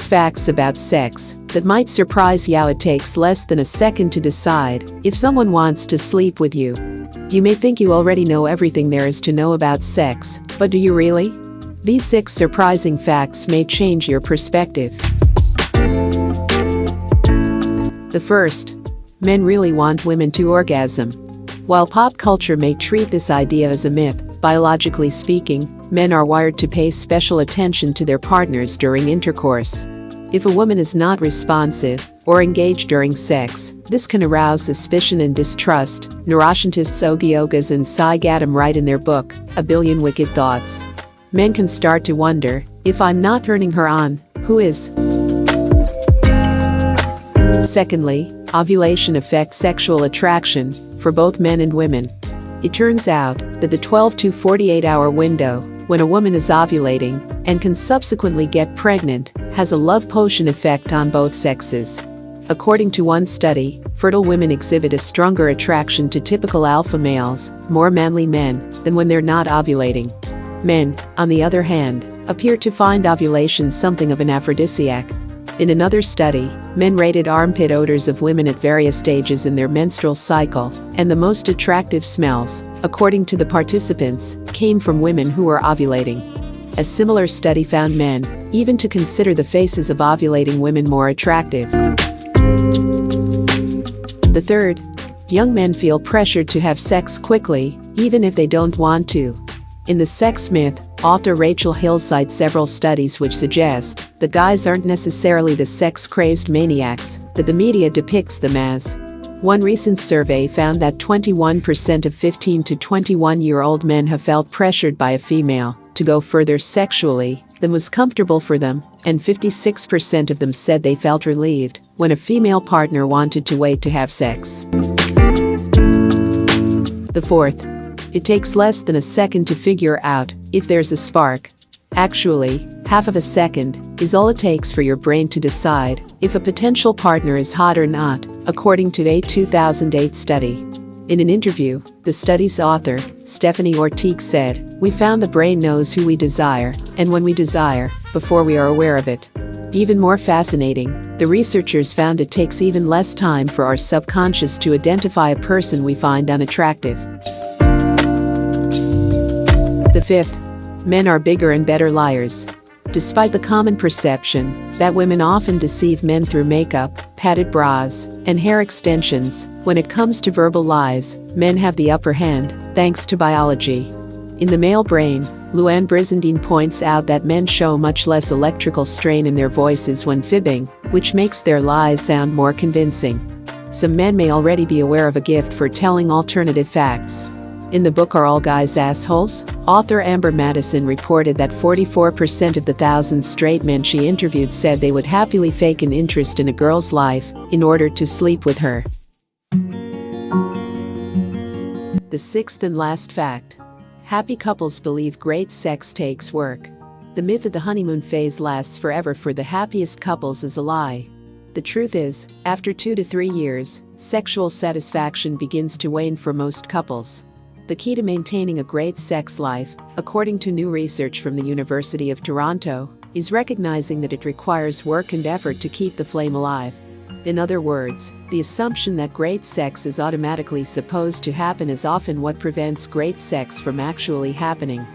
6 facts about sex that might surprise you. It takes less than a second to decide if someone wants to sleep with you. You may think you already know everything there is to know about sex, but do you really? These 6 surprising facts may change your perspective. The first, men really want women to orgasm. While pop culture may treat this idea as a myth, biologically speaking, men are wired to pay special attention to their partners during intercourse. If a woman is not responsive or engaged during sex, this can arouse suspicion and distrust, neuroscientists Ogi Ogas and Cy Gadam write in their book, A Billion Wicked Thoughts. Men can start to wonder, if I'm not turning her on, who is? Secondly, ovulation affects sexual attraction for both men and women. It turns out that the 12 to 48-hour window when a woman is ovulating and can subsequently get pregnant has a love potion effect on both sexes. According to one study, fertile women exhibit a stronger attraction to typical alpha males, more manly men, than when they're not ovulating. Men, on the other hand, appear to find ovulation something of an aphrodisiac. In another study, men rated armpit odors of women at various stages in their menstrual cycle, and the most attractive smells, according to the participants, came from women who were ovulating. A similar study found men even to consider the faces of ovulating women more attractive. The third, young men feel pressured to have sex quickly, even if they don't want to. In The Sex Myth, author Rachel Hill cites several studies which suggest that guys aren't necessarily the sex-crazed maniacs that the media depicts them as. One recent survey found that 21% of 15 to 21-year-old men have felt pressured by a female to go further sexually than was comfortable for them, and 56% of them said they felt relieved when a female partner wanted to wait to have sex. The fourth, it takes less than a second to figure out if there's a spark. Actually, half of a second is all it takes for your brain to decide if a potential partner is hot or not, according to a 2008 study. In an interview, the study's author, Stephanie Ortiz, said, "We found the brain knows who we desire, and when we desire, before we are aware of it." Even more fascinating, the researchers found it takes even less time for our subconscious to identify a person we find unattractive. The fifth, men are bigger and better liars. Despite the common perception that women often deceive men through makeup, padded bras, and hair extensions, when it comes to verbal lies, men have the upper hand, thanks to biology. In The Male Brain, Luann Brizendine points out that men show much less electrical strain in their voices when fibbing, which makes their lies sound more convincing. Some men may already be aware of a gift for telling alternative facts. In the book Are All Guys Assholes?, author Amber Madison reported that 44% of the 1,000 straight men she interviewed said they would happily fake an interest in a girl's life in order to sleep with her. The sixth and last fact. Happy couples believe great sex takes work. The myth that the honeymoon phase lasts forever for the happiest couples is a lie. The truth is, after 2 to 3 years, sexual satisfaction begins to wane for most couples. The key to maintaining a great sex life, according to new research from the University of Toronto, is recognizing that it requires work and effort to keep the flame alive. In other words, the assumption that great sex is automatically supposed to happen is often what prevents great sex from actually happening.